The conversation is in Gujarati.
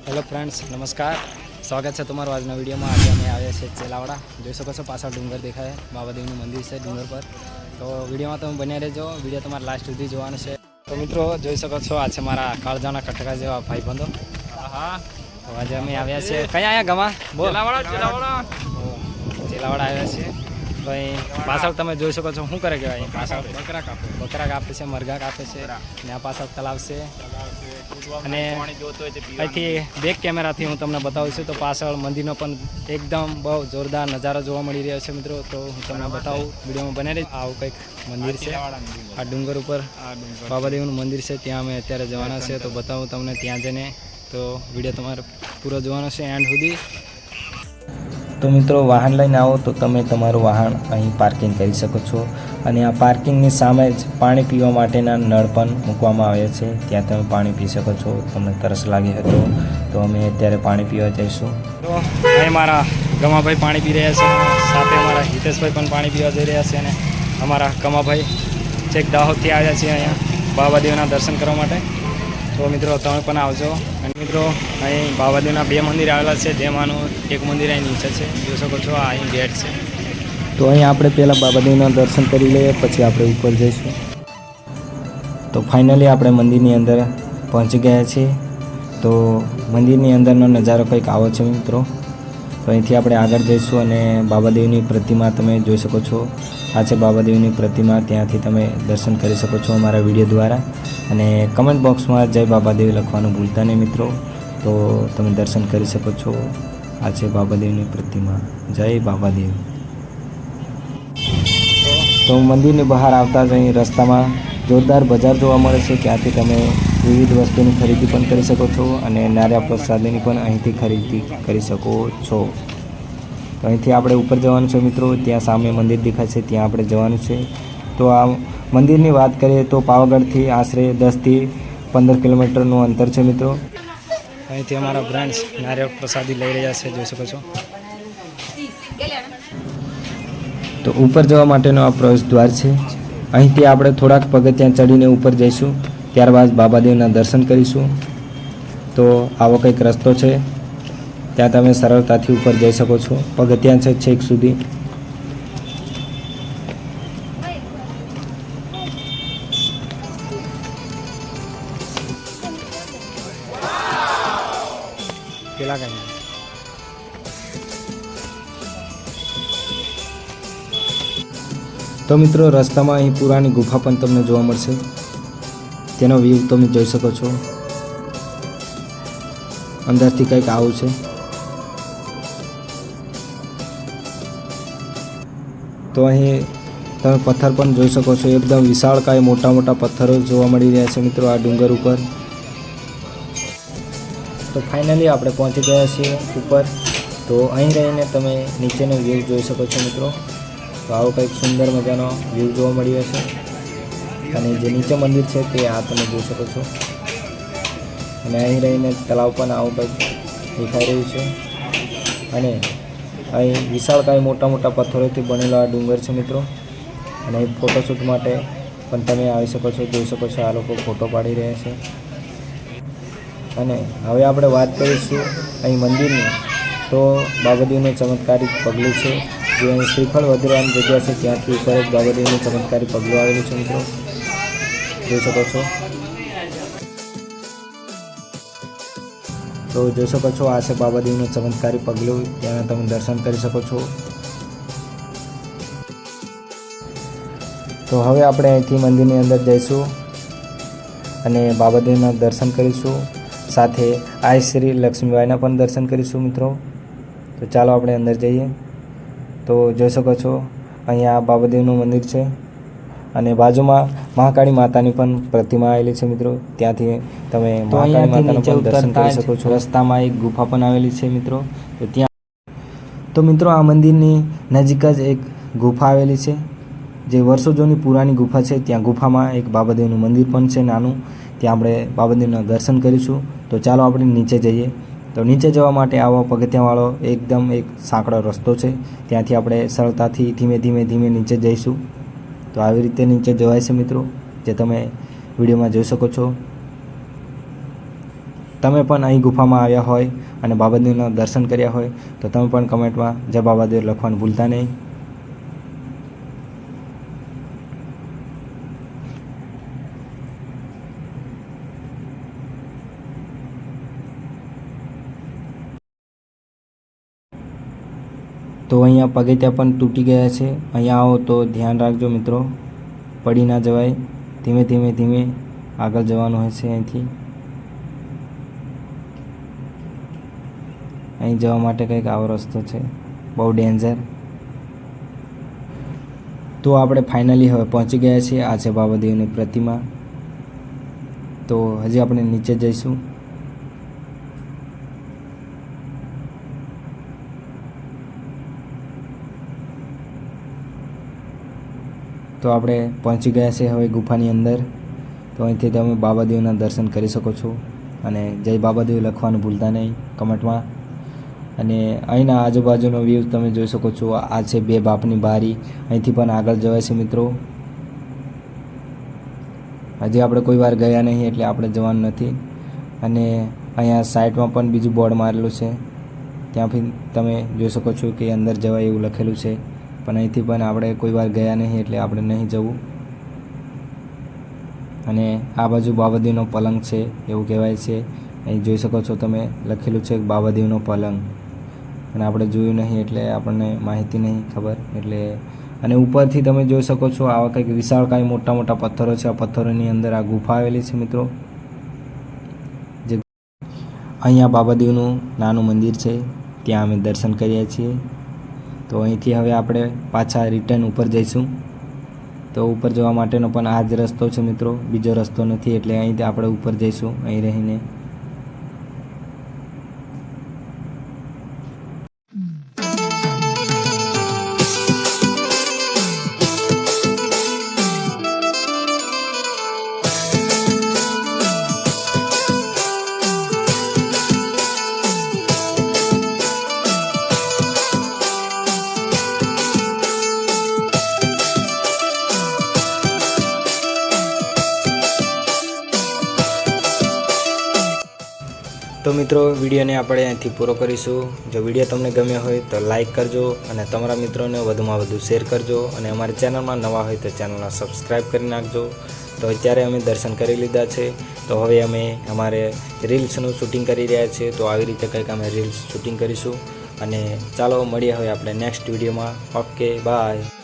હેલો ફ્રેન્ડ્સ, નમસ્કાર. સ્વાગત છે તમારું આજના વિડીયોમાં. આજે અમે આવ્યા છીએ ચેલાવાડા. જોઈ શકો છો પાછળ ડુંગર દેખાય, બાબાદેવનું મંદિર છે ડુંગર પર. તો વિડીયોમાં તમે બન્યા રહેજો. વિડીયો તમારે લાસ્ટ સુધી જોવાનું છે. તો મિત્રો જોઈ શકો છો આ છે મારા કાળજાના કટકા જેવા ભાઈબંધો. હા, તો આજે અમે આવ્યા છીએ કયા આવ્યા ગમા ચેલાવાડા આવ્યા છીએ. તો અહીં પાછળ તમે જોઈ શકો છો શું કરે કહેવાય, પાછળ બકરા કાપે છે, મરઘા કાપે છે, અને આ પાછળ તલાવ છે. અને અહીંથી બેક કેમેરાથી હું તમને બતાવું છું. તો પાછળ મંદિરનો પણ એકદમ બહુ જોરદાર નજારો જોવા મળી રહ્યો છે મિત્રો. તો હું તમને બતાવું, વિડીયોમાં બને રહી. આવું કંઈક મંદિર છે આ ડુંગર ઉપર, બાબાદેવનું મંદિર છે. ત્યાં અમે અત્યારે જવાના છે. તો બતાવું તમને ત્યાં જઈને. તો વિડીયો તમારે પૂરો જોવાનો છે એન્ડ સુધી. તો મિત્રો, વાહન લઈને આવો તો તમે તમારું વાહન અહીં પાર્કિંગ કરી શકો છો. અને આ પાર્કિંગની સામે જ પાણી પીવા માટેના નળ પણ મૂકવામાં આવ્યા છે. ત્યાં તમે પાણી પી શકો છો. તમને તરસ લાગી હતો તો અમે અત્યારે પાણી પીવા જઈશું. તો અહીં મારા ગમાભાઈ પાણી પી રહ્યા છે, સાથે અમારા હિતેશભાઈ પણ પાણી પીવા જઈ રહ્યા છે. અને અમારા ગમાભાઈ છેક દાહોદથી આવ્યા છીએ અહીંયા બાબાદેવના દર્શન કરવા માટે. તો મિત્રો તમે પણ આવજો. અને મિત્રો અહીં બાબાદેવના બે મંદિર આવેલા છે, જેમાંનું એક મંદિર અહીં નીચે છે, જોઈ શકો છો. આ અહીં ગેટ છે. તો અહીં આપણે પહેલાં બાબાદેવના દર્શન કરી લઈએ, પછી આપણે ઉપર જઈશું. તો ફાઇનલી આપણે મંદિરની અંદર પહોંચી ગયા છીએ. તો મંદિરની અંદરનો નજારો કંઈક આવો છે મિત્રો. તો અહીંથી આપણે આગળ જઈશું અને બાબાદેવની પ્રતિમા તમે જોઈ શકો છો. આ છે બાબાદેવની પ્રતિમા. ત્યાંથી તમે દર્શન કરી શકો છો અમારા વિડીયો દ્વારા. અને કમેન્ટ બોક્સમાં જય બાબાદેવ લખવાનું ભૂલતા નહીં મિત્રો. તો તમે દર્શન કરી શકો છો. આ છે બાબાદેવની પ્રતિમા. જય બાબાદેવ. તો મંદિરની બહાર આવતા જ અહીં રસ્તામાં જોરદાર બજાર જોવા મળે છે. ત્યાંથી તમે વિવિધ વસ્તુની ખરીદી પણ કરી શકો છો અને નારિયેળ પ્રસાદીની પણ અહીંથી ખરીદી કરી શકો છો. તો અહીંથી આપણે ઉપર જવાનું છે મિત્રો. ત્યાં સામે મંદિર દેખાય છે, ત્યાં આપણે જવાનું છે. તો આ મંદિરની વાત કરીએ તો પાવાગઢથી આશરે 10થી 15 કિલોમીટરનું અંતર છે મિત્રો. અહીંથી અમારા ફ્રેન્ડ્સ નારિયેળ પ્રસાદી લઈ રહ્યા છે, જોઈ શકો છો. તો ઉપર જવા માટેનો આ પ્રવેશ દ્વાર છે. અહીંથી આપણે થોડાક પગથિયાં ચડીને ઉપર જઈશું. ત્યારબાદ બાબાદેવના દર્શન કરીશું. તો આવો કંઈક રસ્તો છે, ત્યાં તમે સરળતાથી ઉપર જઈ શકો છો. પગથિયાં છે છેક સુધી. પેલા કઈ તો મિત્રો, રસ્તામાં અહીં પુરાણી ગુફા પણ તમને જોવા મળશે. તેનો વ્યૂ તમે જોઈ શકો છો. અંદરથી કંઈક આવું છે. તો અહીં તમે પથ્થર પણ જોઈ શકો છો. એકદમ વિશાળકાય મોટા મોટા પથ્થરો જોવા મળી રહ્યા છે મિત્રો આ ડુંગર ઉપર. તો ફાઇનલી આપણે પહોંચી ગયા છીએ ઉપર. તો અહીં રહીને તમે નીચેનો વ્યૂ જોઈ શકો છો મિત્રો. તો આવો કંઈક સુંદર મજાનો વ્યૂ જોવા મળ્યો છે. અને જે નીચે મંદિર છે તે આ તમે જોઈ શકો છો. અને અહીં રહીને તળાવ પણ આવું કંઈક દેખાઈ રહ્યું છે. અને અહીં વિશાળકાય મોટા મોટા પથ્થરોથી બનેલો આ ડુંગર છે મિત્રો. અને અહીં ફોટોશૂટ માટે પણ તમે આવી શકો છો, જોઈ શકો છો. આ લોકો ફોટો પાડી રહ્યા છે. અને હવે આપણે વાત કરીશું અહીં મંદિરની. તો બાબાદેવનું ચમત્કારિક પગલું છે, જે અહીં શ્રીફળ વધેરાની જગ્યા છે, ત્યાંથી ઉપર એક બાબાદેવનું ચમત્કારી પગલું આવેલું છે મિત્રો, જોઈ શકો છો. તો જોઈ શકો છો, આ છે બાબાદેવનું ચમત્કારી પગલું. ત્યાં તમે દર્શન કરી શકો છો. તો હવે આપણે અહીંથી મંદિરની અંદર જઈશું અને બાબાદેવના દર્શન કરીશું. સાથે આઈ શ્રી લક્ષ્મીબાઈના પણ દર્શન કરીશું મિત્રો. તો ચાલો આપણે અંદર જઈએ. તો જોઈ શકો છો, અહીંયા બાબાદેવનું મંદિર છે અને બાજુમાં મહાકાળી માતાની પણ પ્રતિમા આવેલી છે મિત્રો. ત્યાંથી તમે મહાકાળી માતાનું પણ દર્શન કરી શકો છો. રસ્તામાં એક ગુફા પણ આવેલી છે મિત્રો. તો મિત્રો, આ મંદિરની નજીક જ એક ગુફા આવેલી છે, જે વર્ષો જૂની પુરાણી ગુફા છે. ત્યાં ગુફામાં એક બાબાદેવનું મંદિર પણ છે નાનું. ત્યાં આપણે બાબાદેવના દર્શન કરીશું. તો ચાલો આપણે નીચે જઈએ. તો નીચે જવા માટે આવો પગથિયાંવાળો એકદમ એક સાંકડો રસ્તો છે. ત્યાંથી આપણે સરળતાથી ધીમે ધીમે નીચે જઈશું. તો આવી રીતે નીચે જવાય છે મિત્રો, જે તમે વિડીયોમાં જોઈ શકો છો. તમે પણ અહીં ગુફામાં આવ્યા હોય અને બાબાદેવના દર્શન કર્યા હોય તો તમે પણ કમેન્ટમાં જય બાબાદેવ લખવાનું ભૂલતા નહીં. તો અહીંયા પગથિયાં પણ તૂટી ગયા છે. અહીંયા આવો તો ધ્યાન રાખજો મિત્રો, પડી ના જવાય. ધીમે ધીમે ધીમે આગળ જવાનું હોય છે. અહીં જવા માટે કંઈક આવો રસ્તો છે, બહુ ડેન્જર. તો આપણે ફાઇનલી હવે પહોંચી ગયા છીએ. આ છે બાબાદેવની પ્રતિમા. તો હજી આપણે નીચે જઈશું. તો આપણે પહોંચી ગયા છે હવે ગુફાની અંદર. તો અહીંથી તમે બાબાદેવના દર્શન કરી શકો છો અને જય બાબાદેવ લખવાનું ભૂલતા નહીં કમેન્ટમાં. અને અહીંના આજુબાજુનો વ્યૂ તમે જોઈ શકો છો. આ છે બે બાપની બારી. અહીંથી પણ આગળ જવાય છે મિત્રો. હજી આપણે કોઈ વાર ગયા નહીં એટલે આપણે જવાનું નથી. અને અહીંયા સાઈડમાં પણ બીજું બોર્ડ મારેલું છે, ત્યાંથી તમે જોઈ શકો છો કે અંદર જવાય એવું લખેલું છે. પણ અહીંથી પણ આપણે કોઈ વાર ગયા નહીં એટલે આપણે નહીં જવું. અને આ બાજુ બાબાદેવનો પલંગ છે એવું કહેવાય છે. અહીં જોઈ શકો છો તમે, લખેલું છે બાબાદેવનો પલંગ. અને આપણે જોયું નહીં એટલે આપણને માહિતી નહીં ખબર એટલે. અને ઉપરથી તમે જોઈ શકો છો આવા કંઈક વિશાળકાય મોટા મોટા પથ્થરો છે. આ પથ્થરોની અંદર આ ગુફા આવેલી છે મિત્રો. જે અહીંયા બાબાદેવનું નાનું મંદિર છે, ત્યાં અમે દર્શન કરીએ છીએ. તો અહીંથી હવે આપણે પાછા રિટર્ન ઉપર જઈશું. તો ઉપર જવા માટેનો પણ આ જ રસ્તો છે મિત્રો, બીજો રસ્તો નથી. એટલે અહીંથી આપણે ઉપર જઈશું અહીં રહીને. તો મિત્રો વિડીયોને આપણે અહીંથી પૂરો કરીશું. જો વિડીયો તમને ગમ્યો હોય તો લાઈક કરજો અને તમારા મિત્રોને વધુમાં વધુ શેર કરજો. અને અમારી ચેનલમાં નવા હોય તો ચેનલને સબસ્ક્રાઈબ કરી નાખજો. તો અત્યારે અમે દર્શન કરી લીધા છે. તો હવે અમે અમારે રીલ્સનું શૂટિંગ કરી રહ્યા છીએ. તો આવી રીતે કંઈક અમે રીલ્સ શૂટિંગ કરીશું. અને ચાલો મળીએ હવે આપણે નેક્સ્ટ વિડીયોમાં. Okay, by.